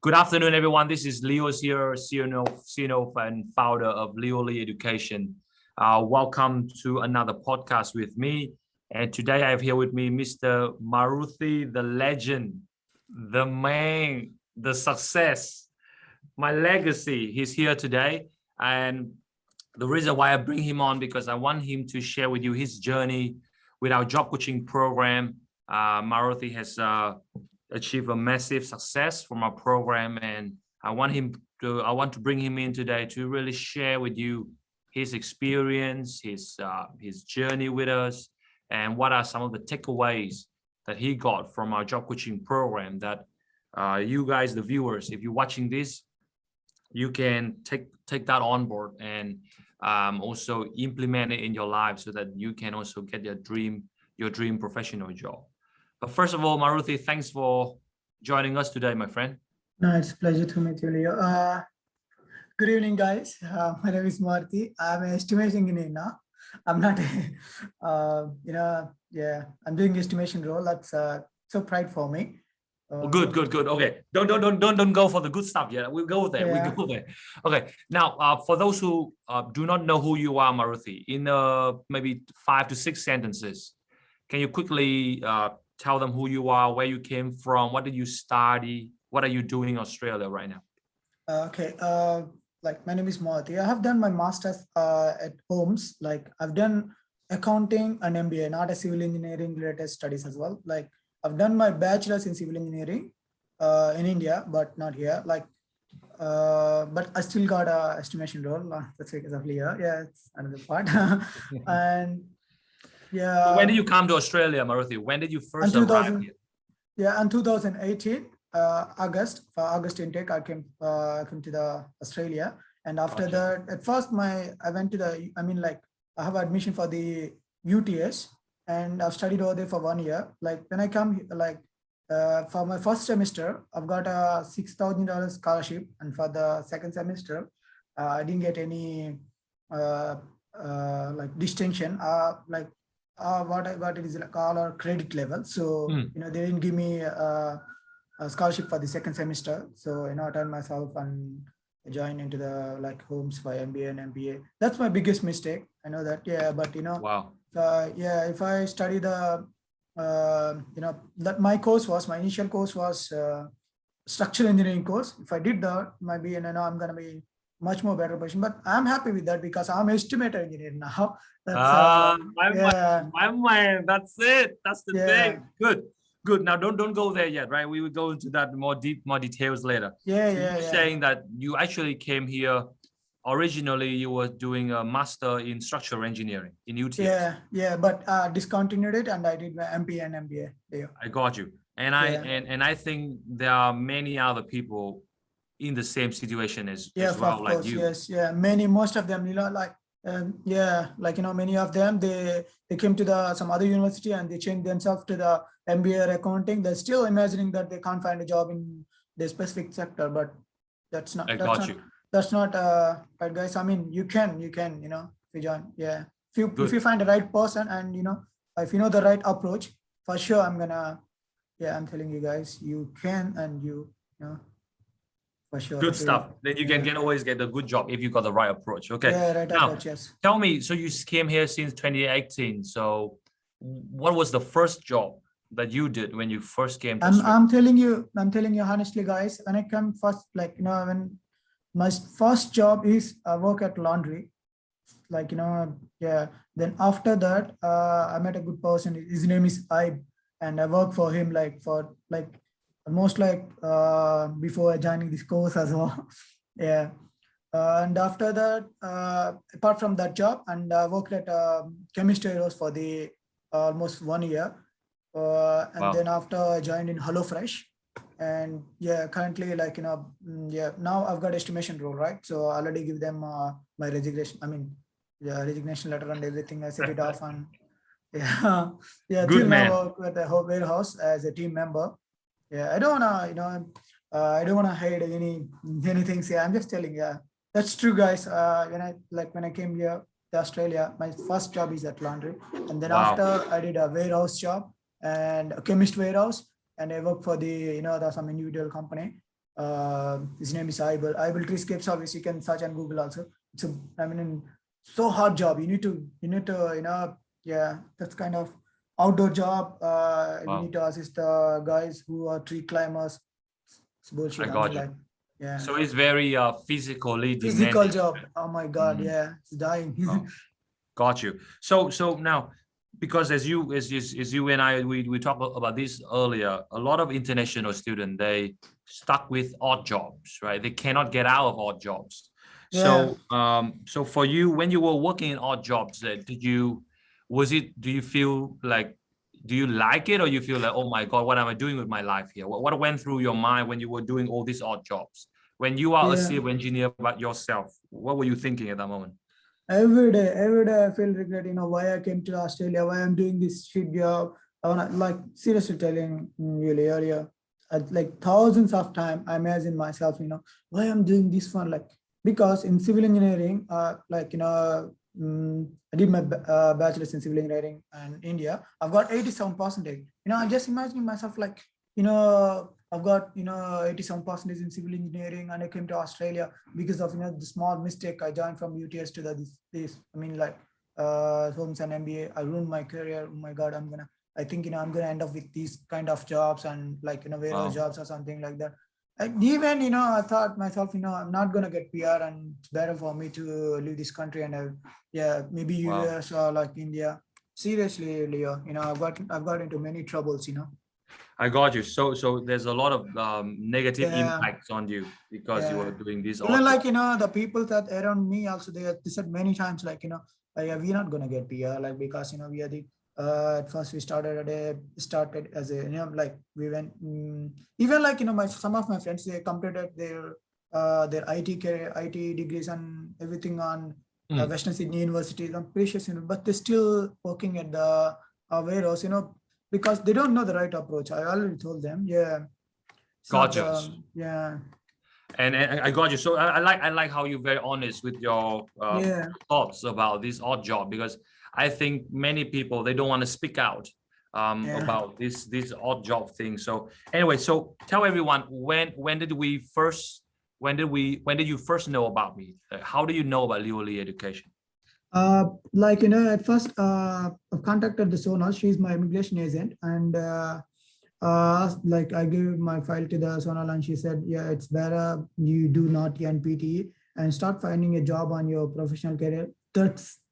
Good afternoon, everyone. This is Leo here, CEO and founder of 𝗬𝗠𝗜𝗍 Education. Welcome to another podcast with me. And today I have here with me Mr. Maruthi, the legend, the man, the success, my legacy. He's here today. And the reason why I bring him on, because I want him to share with you his journey with our job coaching program. Maruthi has achieved a massive success from our program, and I want to bring him in today to really share with you his experience, his journey with us, and what are some of the takeaways that he got from our job coaching program that you guys, the viewers, if you're watching this, you can take that on board and also implement it in your life so that you can also get your dream professional job. But first of all, Maruthi, thanks for joining us today, my friend. No, it's a pleasure to meet you, Leo. Good evening, guys. My name is Maruthi. I'm an estimation engineer now. I'm not, I'm doing estimation role. That's so pride for me. Good. Okay, don't go for the good stuff yet. We'll go there. Yeah. We'll go there. Okay. Now, for those who do not know who you are, Maruthi, in maybe 5 to 6 sentences, can you quickly tell them who you are, where you came from, what did you study, what are you doing in Australia right now? Okay. My name is Maruthi. I have done my master's at 𝗬𝗏𝗺𝗏𝗵. Like, I've done accounting and MBA, not a civil engineering related studies as well. Like, I've done my bachelor's in civil engineering in India, but not here. Like, but I still got a estimation role. That's because of Leo. Yeah, it's another part. And yeah. So when did you come to Australia, Maruthi? When did you first arrive here? Yeah, in 2018, August intake, I came to the Australia. And after that, at first I went to I have admission for the UTS, and I've studied over there for 1 year. Like, when I come, for my first semester, I've got a $6,000 scholarship, and for the second semester, I didn't get any distinction. What it is like all our credit level. So they didn't give me a scholarship for the second semester. So I turned myself and joined into the 𝗬𝗏𝗺𝗏𝗵 by MBA and MBA. That's my biggest mistake. I know that. Yeah, but Wow. If I study that my initial course was structural engineering course. If I did that, maybe I'm gonna be much more better position. But I'm happy with that because I'm estimator engineer now. That's my mind. That's it. That's the thing. Good. Now don't go there yet, right? We will go into that more details later. You're saying that you actually came here. Originally, you were doing a master in structural engineering in UTS. But discontinued it, and I did my MBA and MBA. Yeah. I got you. And I think there are many other people in the same situation as well, like you. Yes, yeah. Most of them, many of them, they came to some other university and they changed themselves to the MBA or accounting. They're still imagining that they can't find a job in the specific sector, but that's not. That's not right, guys. I mean, you can, if you join. Yeah. If you find the right person and if you know the right approach, for sure I'm telling you guys, you can, and for sure. Good stuff. Then you can always get a good job if you got the right approach. Okay. Yeah, right approach, yes. Tell me, so you came here since 2018. So what was the first job that you did when you first came to Australia? I'm telling you honestly, guys, when I came first, when my first job is work at laundry. Then after that, I met a good person. His name is 𝗖𝗵𝗵𝗺𝗵𝗺, and I worked for him almost before joining this course as well. Yeah. And after that, apart from that job, and I worked at 𝗘𝗫𝗍 for the almost 1 year. And then after I joined in HelloFresh. And currently, now I've got estimation role, right? So I already give them my resignation. Resignation letter and everything. I set it off, and till now work at the warehouse as a team member. Yeah, I don't wanna hide anything. Yeah, I'm just telling you. That's true, guys. When I came here to Australia, my first job is at laundry, and then after I did a warehouse job and a chemist warehouse, and I worked for the some individual company. His name is 𝗖𝗑𝗍𝗂𝗵𝗔 service. You can search and Google also. It's a, I mean, so hard job. You need to, yeah, that's kind of outdoor job. You need to assist the guys who are tree climbers. It's bullshit. I I got mean, you. like, yeah. So it's very physically Physical demanding. job. Oh my God. Mhm. Yeah, it's dying. Oh, got you. So now, because as you and I we talked about this earlier, a lot of international students, they stuck with odd jobs, right? They cannot get out of odd jobs. Yeah. So for you, when you were working in odd jobs, do you feel like, do you like it, or you feel like, oh my God, what am I doing with my life here? What went through your mind when you were doing all these odd jobs? When you are a Yeah. civil engineer but yourself, what were you thinking at that moment? Every day I feel regret, why I came to Australia, why I'm doing this shit job. I wanna, like, seriously telling you earlier, like thousands of times I imagine myself, why I'm doing this one, like, because in civil engineering, I did my bachelor's in civil engineering in India. I've got 87%. I'm just imagining myself like, I've got 87% in civil engineering, and I came to Australia because of the small mistake. I joined from UTS to this. I mean, like, Homes and MBA. I ruined my career. Oh my God, I think I'm gonna end up with these kind of jobs and, like, warehouse jobs or something like that. Like, even I thought myself, I'm not gonna get PR, and it's better for me to leave this country and maybe US or like India. Seriously, Leo, I've got into many troubles. I got you. So there's a lot of negative impacts on you because you were doing this. Even like, the people that around me also, they said many times, like, we're not gonna get PR, like, because we are the at first we started as a, like, we went even like, some of my friends, they completed their IT degrees and everything on Western Sydney University, on precious, but they're still working at the warehouse, because they don't know the right approach. I already told them. Yeah. Gotcha. Yeah. And I got you. So I like how you're very honest with your thoughts about this odd job, because I think many people, they don't want to speak out about this odd job thing. So anyway, so tell everyone, when did you first know about me? How do you know about Lioli Education? Like, at first I've contacted the Sonal. She's my immigration agent, and like, I gave my file to the Sonal, and she said, yeah, it's better you do not NPT and start finding a job on your professional career.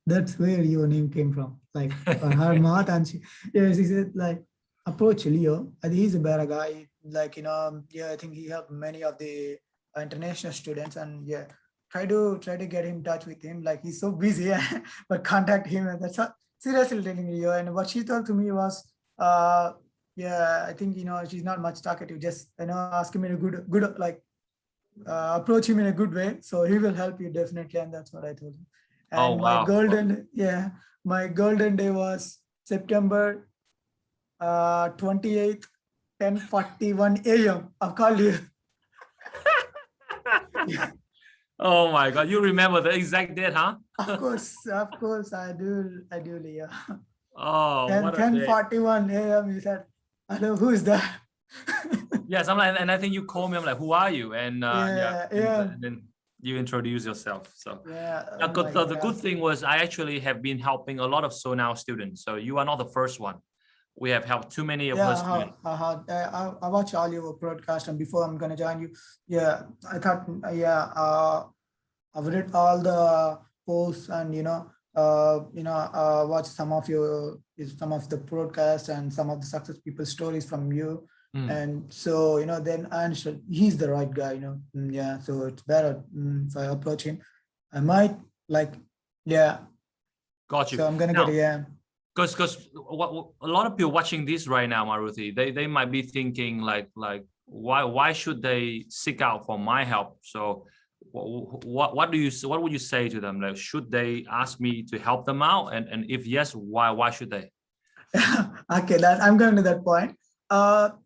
That's where your name came from, like, her mouth. And she said, like, approach Leo. I think he's a better guy. Like, I think he helped many of the international students, and try to get in touch with him. Like, he's so busy, but contact him. And that's seriously telling Leo. And what she told to me was, I think, she's not much talkative. Just, ask him in a good like, approach him in a good way. So he will help you definitely. And that's what I told him. And my golden day was September 28th, 10:41 a.m. I've called you. Oh my God, you remember the exact date, huh? Of course, I do, Leo. Oh, 10:41 a.m. You said, hello, who is that? Yes, I'm like, and I think you called me. I'm like, who are you? And and then you introduce yourself. So the good thing was, I actually have been helping a lot of Sonal students. So you are not the first one. We have helped too many of us. I watch all your broadcast, and before I'm gonna join you, I thought, I've read all the posts, and watch some of the broadcasts and some of the success people stories from you. And so, then I understood he's the right guy, so it's better if I approach him. I might, like, Got you. So I'm gonna get because a lot of people watching this right now, Maruthi, they might be thinking like why should they seek out for my help? So what would you say to them? Like, should they ask me to help them out? And if yes, why should they? Okay, I'm going to that point.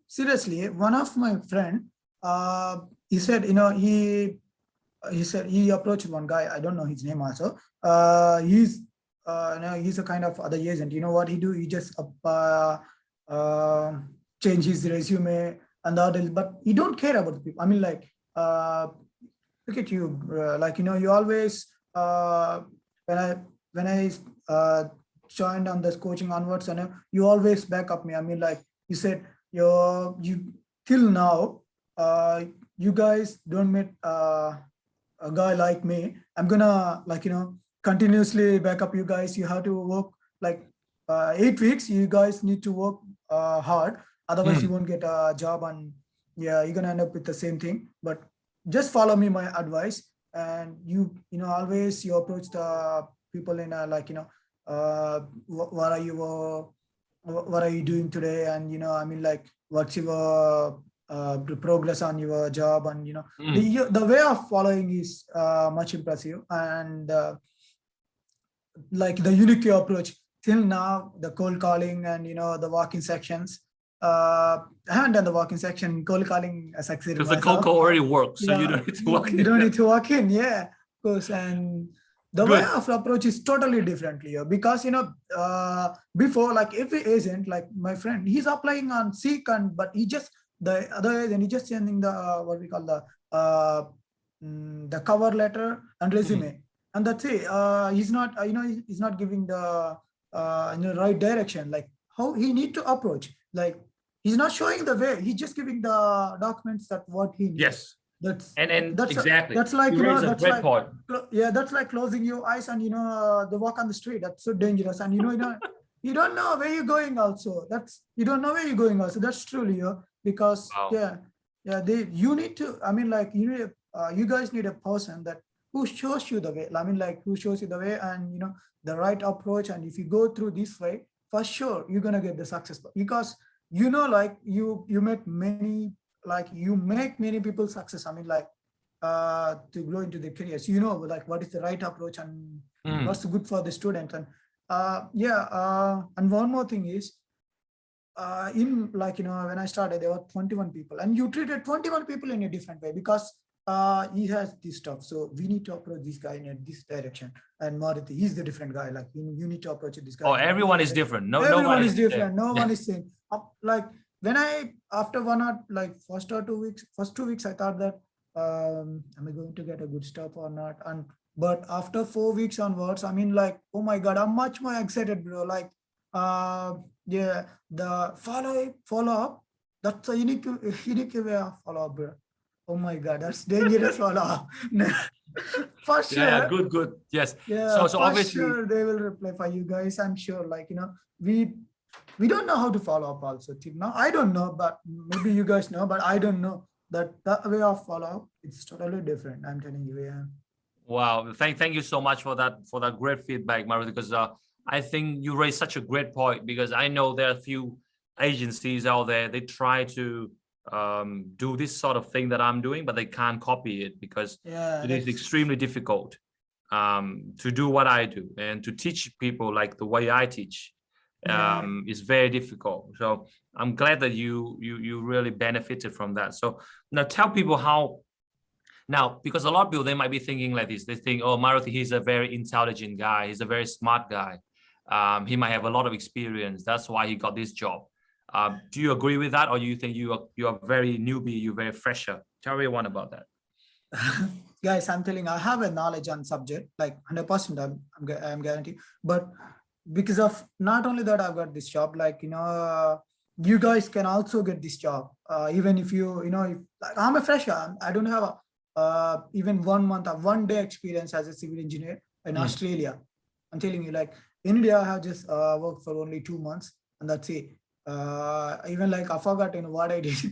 Seriously, one of my friend, he said, he said he approached one guy. I don't know his name also. He's a kind of other agent. You know what he do? He just change his resume and the other, but you don't care about the people. I mean, like, look at you, like, you always, when I joined on this coaching onwards, and you always back up me. I mean, like you said, you till now, you guys don't meet a guy like me. I'm gonna, like, continuously back up you guys. You have to work like 8 weeks. You guys need to work hard, otherwise you won't get a job, and yeah, you're gonna end up with the same thing. But just follow me, my advice, and you always you approach the people in a, like, what are you doing today, and I mean, like, what's your progress on your job, and the way of following is much impressive, and like the unique approach till now, the cold calling and the walk-in sections. I haven't done the walk-in section. Cold calling succeeded because the cold call already works, so you don't need to walk in. You don't need to walk in, yeah, of course. And the way of approach is totally different here, because before, like, every agent, like my friend, he's applying on Seek, but the other agent, he's just sending the what we call the cover letter and resume, and that's it. He's not he's not giving the right direction, like how he need to approach. Like, he's not showing the way. He's just giving the documents that what he needs. Yes. That's exactly. That's like that's like point. Yeah, that's like closing your eyes and the walk on the street. That's so dangerous, and you don't know where you're going. Also, you don't know where you're going. Also, that's truly because you need to. I mean, like, you guys need a person that who shows you the way. I mean, like, who shows you the way, and the right approach. And if you go through this way, for sure you're gonna get the success, because like you make many. Like, you make many people success. I mean, like, to grow into their careers, like what is the right approach and what's good for the student. And and one more thing is, in, like, when I started, there were 21 people, and you treated 21 people in a different way, because he has this stuff, so we need to approach this guy in this direction. And Maruthi, he's the different guy. Like, you need to approach this guy. Oh, everyone is different. Everyone is different. No one is same. Like, when after first 2 weeks, I thought that am I going to get a good stuff or not? But after 4 weeks onwards, I mean, like, oh my God, I'm much more excited, bro. Like, the follow up, that's a unique way of follow up, bro. Oh my God, that's dangerous follow up. For sure. Yeah, good. Yes. Yeah, so obviously sure they will reply for you guys. I'm sure, like, we don't know how to follow up also till now. I don't know, but maybe you guys know, but I don't know that way of follow up. It's totally different. I'm telling you. Yeah. Wow. Thank you so much for that great feedback, Maruthi, because I think you raised such a great point, because I know there are a few agencies out there, they try to do this sort of thing that I'm doing, but they can't copy it, because it is extremely difficult to do what I do, and to teach people like the way I teach. Is very difficult. So I'm glad that you really benefited from that. So now tell people how. Now, because a lot of people, they might be thinking like this. They think, oh, Maruthi, he's a very intelligent guy. He's a very smart guy. He might have a lot of experience. That's why he got this job. Do you agree with that, or do you think you are very newbie, you're very fresher? Tell everyone about that. Guys, I'm telling you, I have a knowledge on subject, like 100%. I'm guaranteed. But because of not only that, I've got this job, like, you guys can also get this job, even if like, I'm a fresher. I don't have even 1 month or 1 day experience as a civil engineer in Australia. I'm telling you, like, in India, I have just worked for only 2 months, and that's it. Even, like, I forgot what I did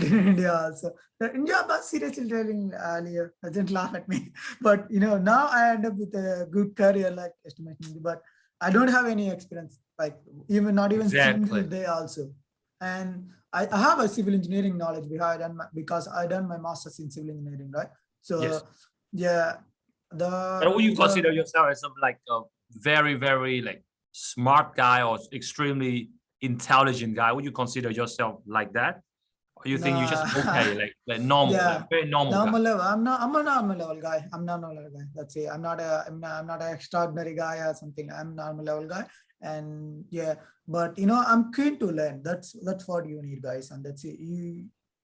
in India also. India, but seriously telling earlier, don't laugh at me. But now I end up with a good career, like estimation, but I don't have any experience, like, not even single day also. And I have a civil engineering knowledge behind, and because I done my master's in civil engineering, right? So But would you consider yourself as like a very, very like smart guy, or extremely intelligent guy? Would you consider yourself like that? Or you think you're just okay, like normal, like very normal level? I'm a normal level guy. I'm not normal level guy. That's it. I'm not an extraordinary guy or something. I'm normal level guy. And but I'm keen to learn. That's what you need, guys. And that's it.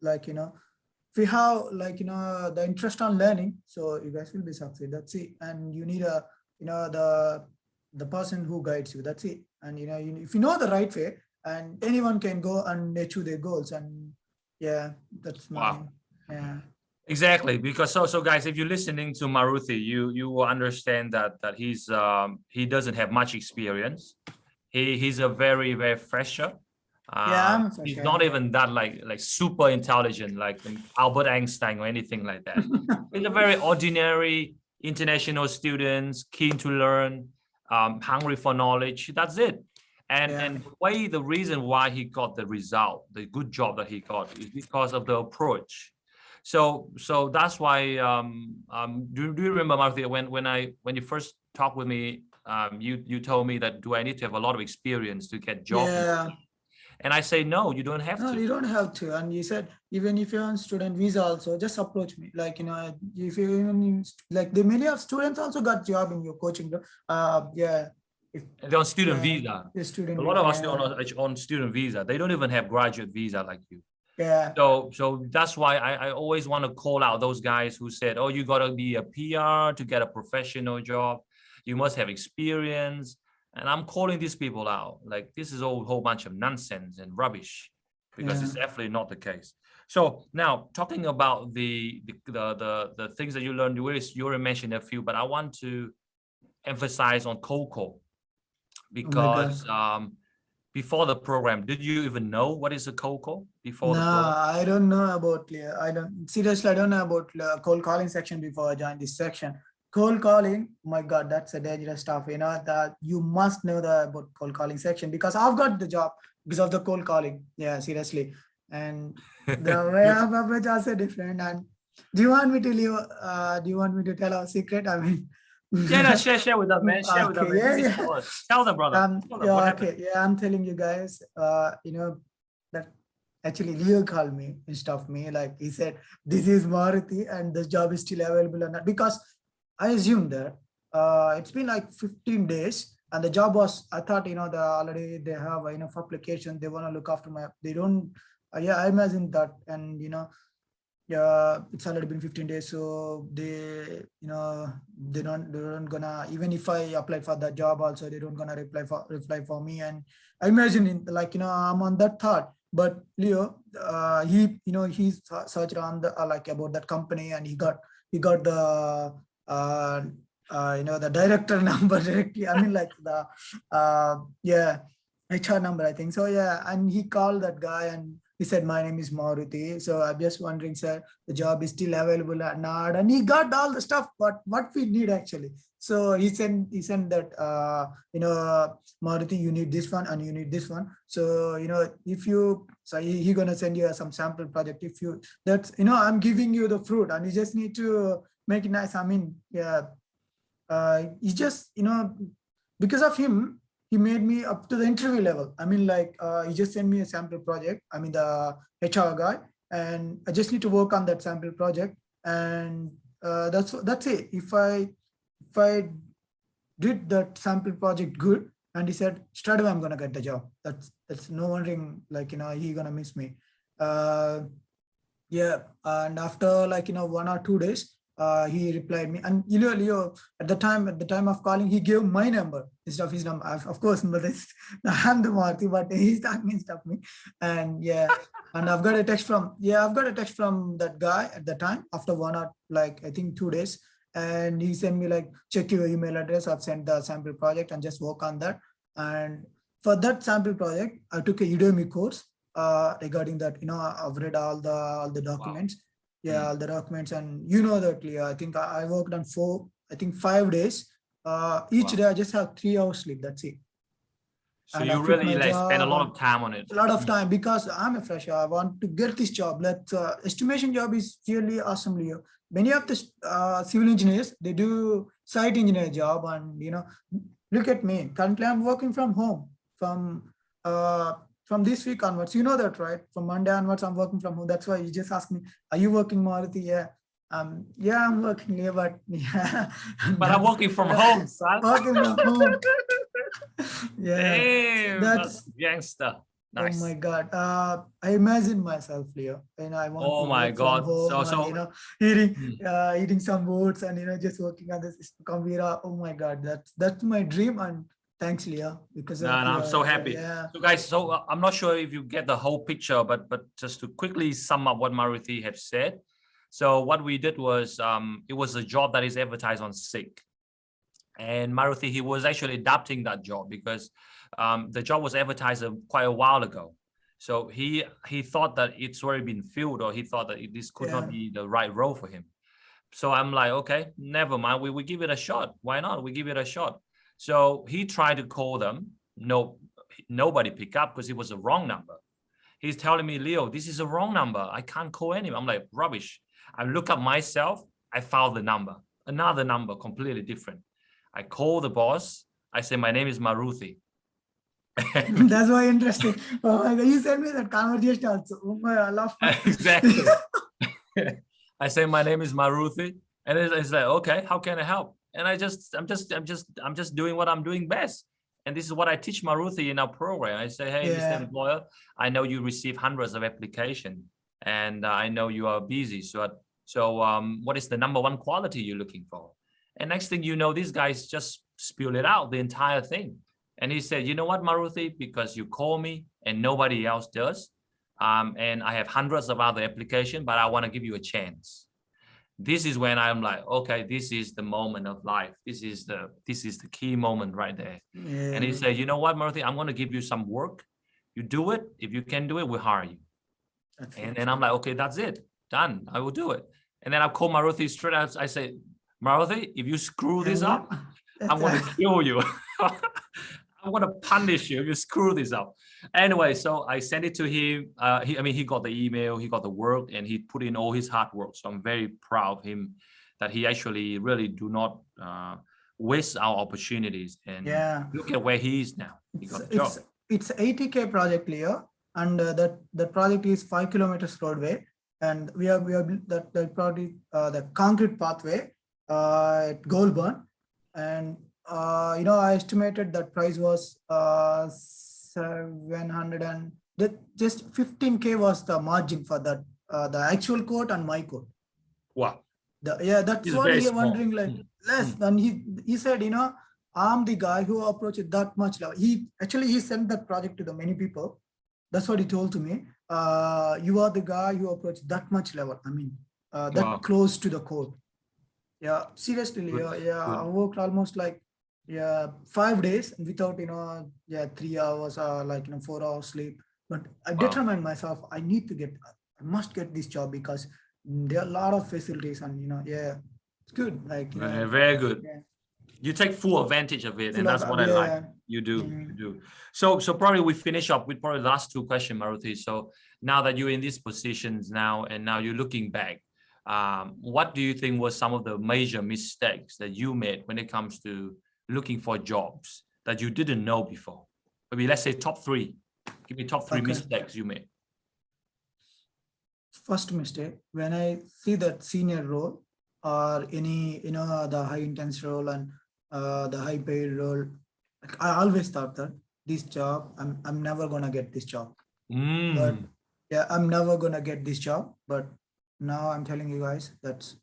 like, if you have like, the interest on learning, so you guys will be succeed. That's it. And you need a, the person who guides you. That's it. And if you know the right way, and anyone can go and achieve their goals. And yeah, that's my yeah. Exactly, because so guys, if you're listening to Maruthi, you will understand that he doesn't have much experience. He's a very fresher. Yeah, he's not even that like super intelligent like Albert Einstein or anything like that. He's a very ordinary international student, keen to learn, hungry for knowledge. That's it. And the reason why he got the result, the good job that he got, is because of the approach. So that's why do you remember, Maruthi, when you first talked with me, you told me that do I need to have a lot of experience to get job? Yeah. And I say no, you don't have to. No, you don't have to. And you said even if you're on student visa also, just approach me. Like, if you even like the many of students also got job in your coaching. Yeah. They're on student visa. A lot of us on student visa. They don't even have graduate visa like you. Yeah. So that's why I always want to call out those guys who said, oh, you got to be a PR to get a professional job. You must have experience. And I'm calling these people out. Like, this is a whole bunch of nonsense and rubbish, because it's definitely not the case. So now talking about the things that you learned, you already mentioned a few, but I want to emphasize on cold call, because before the program, did you even know what is a cold call before the program? I don't know about I don't know about cold calling section before I joined this section. Cold calling, my God, that's a dangerous stuff. That you must know about cold calling section, because I've got the job because of the cold calling. Yeah, seriously. And the way of approach are different. And do you want me to tell our secret? I mean, share with them, man. Share with them. Man. Tell them, brother. I'm telling you guys. That actually Leo called me instead of me. Like, he said, "This is Maruthi, and this job is still available or not?" Because I assumed that it's been like 15 days, and the job was, I thought, already they have enough application. They want to look after they don't. I imagine that, and it's already been 15 days, so they're not gonna, even if I apply for that job also, they don't gonna reply for me. And I imagine I'm on that thought. But Leo, he searched on the about that company, and he got the the director number directly. I mean, like the HR number, I think so. Yeah, and he called that guy, and he said, "My name is Maruthi. So I'm just wondering, sir, the job is still available or not?" And he got all the stuff, but what we need actually. So he sent that Maruthi, you need this one and you need this one. So if you, so he gonna send you some sample project. If you, that's I'm giving you the fruit, and you just need to make it nice. I mean, he just because of him, he made me up to the interview level. I mean, like, he just sent me a sample project. I mean, the HR guy, and I just need to work on that sample project, and that's it. If I did that sample project good, and he said, straight away I'm gonna get the job. That's no wondering, like, he gonna miss me. And after 1 or 2 days, he replied me, and Leo, at the time of calling, he gave my number instead of his number. Of course, but I'm the Maruthi, but he's talking instead of me. And and I've got a text from that guy at the time after 1 or I think 2 days, and he sent me check your email address. I've sent the sample project and just work on that. And for that sample project, I took a Udemy course regarding that. I've read all the documents. Wow. Yeah, all the documents, and that, Leo, I think I worked on 5 days. Each day I just have 3 hours sleep. That's it. So and you really spend a lot of time on it. A lot of time, because I'm a fresher. I want to get this job. Estimation job is really awesome, Leo. Many of the civil engineers, they do site engineer job, and look at me. Currently, I'm working from home from this week onwards. You know that, right? From Monday onwards, I'm working from home. That's why you just asked me, are you working, Maruthi? Yeah. I'm working here, but But I'm working from home, son. Working from home. Damn, that's gangster. Nice. Oh my God. I imagine myself, Leo, and I want Oh to my work from God. home and, eating some oats and, just working on this computer. Oh my God. That's my dream. And thanks, Leo, because No, of I'm so happy. yeah. So guys, so I'm not sure if you get the whole picture, but just to quickly sum up what Maruthi have said. So what we did was, it was a job that is advertised on SICK. And Maruthi, he was actually adapting that job because the job was advertised quite a while ago. So he thought that it's already been filled, or he thought that this could not be the right role for him. So I'm like, okay, never mind. We give it a shot. Why not? We give it a shot. So he tried to call them. No, nobody picked up because it was a wrong number. He's telling me, Leo, this is a wrong number. I can't call anyone. I'm like, rubbish. I look up myself. I found the number, another number, completely different. I call the boss. I say, my name is Maruthi. That's why interesting. Oh my God, you sent me that conversation also. Oh my, I love exactly. I say, my name is Maruthi, and it's like, okay, how can I help? And I'm just doing what I'm doing best. And this is what I teach Maruthi in our program. I say, hey, Mr. Employer, I know you receive hundreds of applications, and I know you are busy. So what is the #1 quality you're looking for? And next thing you know, these guys just spill it out, the entire thing. And he said, you know what, Maruthi, because you call me and nobody else does, and I have hundreds of other applications, but I want to give you a chance. This is when I'm like, okay, this is the moment of life. This is the key moment right there. Yeah. And he said, you know what, Maruthi, I'm going to give you some work. You do it. If you can do it, we'll hire you. And then I'm like, okay, that's it. Done. I will do it. And then I call Maruthi straight out. I say, Maruthi, if you screw this up, I'm going to kill you. I'm going to punish you if you screw this up. Anyway, so I sent it to him. He got the email, he got the work, and he put in all his hard work. So I'm very proud of him that he actually really do not waste our opportunities. And look at where he is now. He got a job. It's 80K project, Leo, and that project is 5 kilometers roadway, and we have that project, the concrete pathway at Goulburn, and I estimated that price was 700, and just 15K was the margin for that, the actual quote and my quote. Wow. That's it's what he's wondering, like less. And he said, I'm the guy who approached that much level. He sent that project to the many people. That's what he told to me. You are the guy who approached that much level. I mean, close to the code. Yeah, seriously, I worked almost like 5 days without 3 hours or 4 hours sleep. But I determined myself, I must get this job because there are a lot of facilities, and it's good. Like very good. Yeah. You take full advantage of it, and that's what I like. You do. You do. So probably we finish up with probably the last 2 questions, Maruthi. So now that you're in these positions now, and now you're looking back, what do you think was some of the major mistakes that you made when it comes to looking for jobs that you didn't know before? Maybe let's say top 3. Give me top 3 mistakes you made. First mistake, when I see that senior role or any the high intense role and the high paid role, I always thought that this job, I'm never gonna get this job. But I'm never gonna get this job. But now I'm telling you guys, that's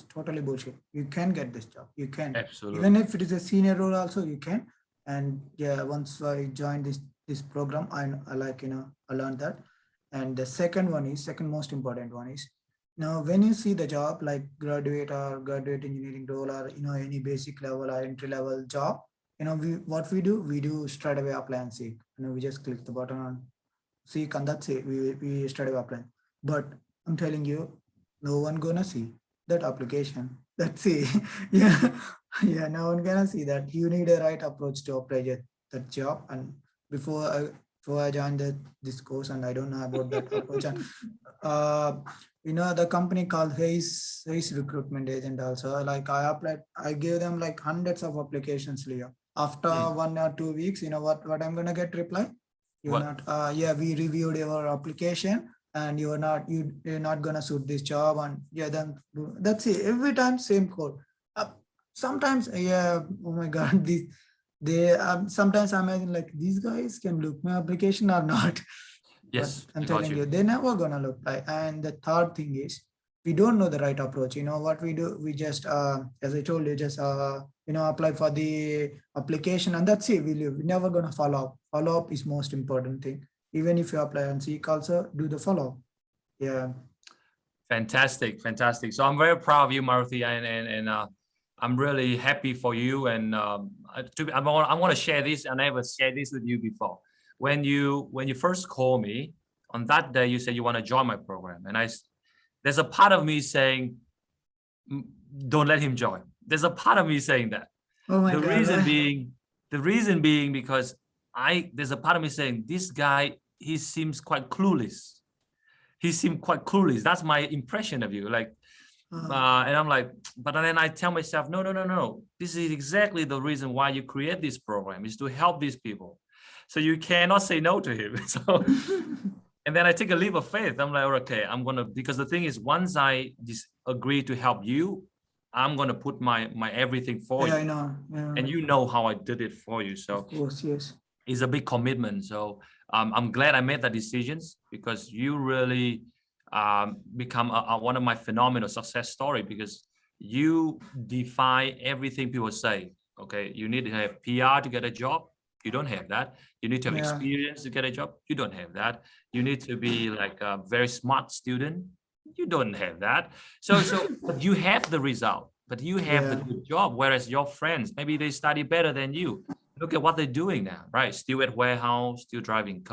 totally bullshit. You can get this job. You can. Absolutely. Even if it is a senior role also, you can. And once I joined this program, I learned that. And the second most important one is, now when you see the job like graduate engineering role, or any basic level or entry level job, we do straight away apply and seek. We just click the button on seek, and that's it. We straight away apply. But I'm telling you, no one gonna see that application. That's it. No one gonna see that. You need a right approach to apply that job. And before I joined this course, and I don't know about that approach. And the company called 𝗪𝗧𝗪𝗧 recruitment agent also. Like I applied, I gave them like hundreds of applications, Leo. After 1 or 2 weeks, what I'm gonna get reply? You're not. We reviewed your application, and you're not gonna suit this job. And then that's it. Every time same code. Sometimes oh my God, they sometimes I imagine like these guys can look my application or not. Yes, but I'm telling you, they're never gonna look like. And the third thing is, we don't know the right approach. You know what we do? We just, as I told you, just apply for the application, and that's it. We're never gonna follow up. Follow up is most important thing. Even if you apply on Seek, also do the follow up. Yeah. Fantastic, fantastic. So I'm very proud of you, Maruthi, and I'm really happy for you. And I want to share this. I never shared this with you before. When you first called me on that day, you said you want to join my program, and there's a part of me saying, don't let him join. There's a part of me saying that. Oh my God. The reason being because there's a part of me saying, this guy, he seems quite clueless. He seemed quite clueless. That's my impression of you. Like, and I'm like, but then I tell myself, no. This is exactly the reason why you create this program, is to help these people. So you cannot say no to him. So, and then I take a leap of faith. I'm like, okay, I'm gonna, because the thing is, once I just agree to help you, I'm gonna put my everything for you. I know. Yeah. And you know how I did it for you. So of course, yes. It's a big commitment. So I'm glad I made that decisions, because you really become one of my phenomenal success story, because you defy everything people say. Okay, you need to have PR to get a job. You don't have that. You need to have experience to get a job. You don't have that. You need to be like a very smart student. You don't have that. So but you have the result, but you have the good job. Whereas your friends, maybe they study better than you. Look at what they're doing now, right? Still at warehouse, still driving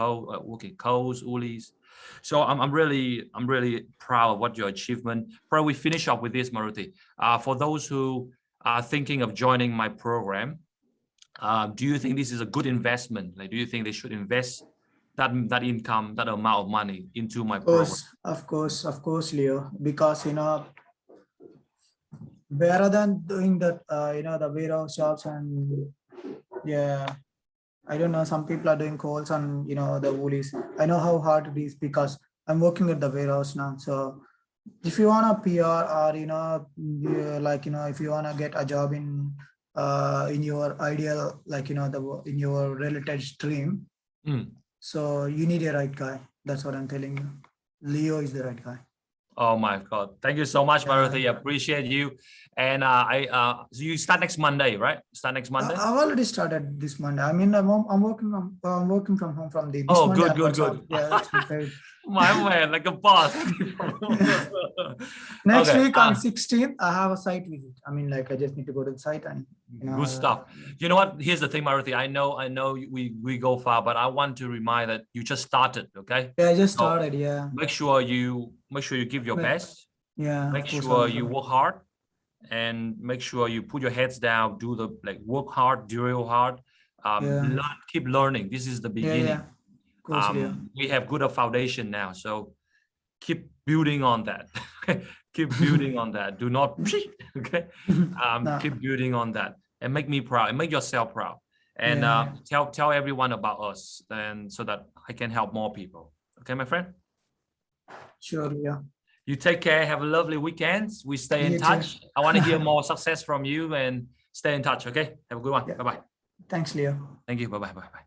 working codes, ulis. So I'm really proud of what your achievement. Probably we finish up with this, Maruthi. For those who are thinking of joining my program, do you think this is a good investment? Like, do you think they should invest that income, that amount of money into my program? Of course, Leo. Because better than doing that, the warehouse jobs, and I don't know. Some people are doing calls and the woolies. I know how hard it is because I'm working at the warehouse now. So if you want a PR, or if you want to get a job in your ideal, in your related stream, so you need a right guy. That's what I'm telling you. Leo is the right guy. Oh my God! Thank you so much, Maruthi. I appreciate you. And so you start next Monday, right? Start next Monday. I've already started this Monday. I mean, I'm working from home from this Monday. Good. Yeah, that's my favorite. My man, like a boss. Next week on 16th, I have a site visit. I mean, I just need to go to the site and good stuff. You know what? Here's the thing, Maruthi. I know we go far, but I want to remind that you just started. Okay. Yeah, I just started. Yeah. Make sure you give your best. Yeah. Make sure you work hard, and make sure you put your heads down. Do the work hard, drill hard. Keep learning. This is the beginning. Yeah. We have good foundation now, so keep building on that. Keep building on that. Do not okay. Keep building on that, and make me proud, and make yourself proud, and tell everyone about us, and so that I can help more people. Okay, my friend. Sure. Yeah. You take care. Have a lovely weekend. We stay in touch. I want to hear more success from you, and stay in touch. Okay. Have a good one. Bye bye. Thanks, Leo. Thank you. Bye bye.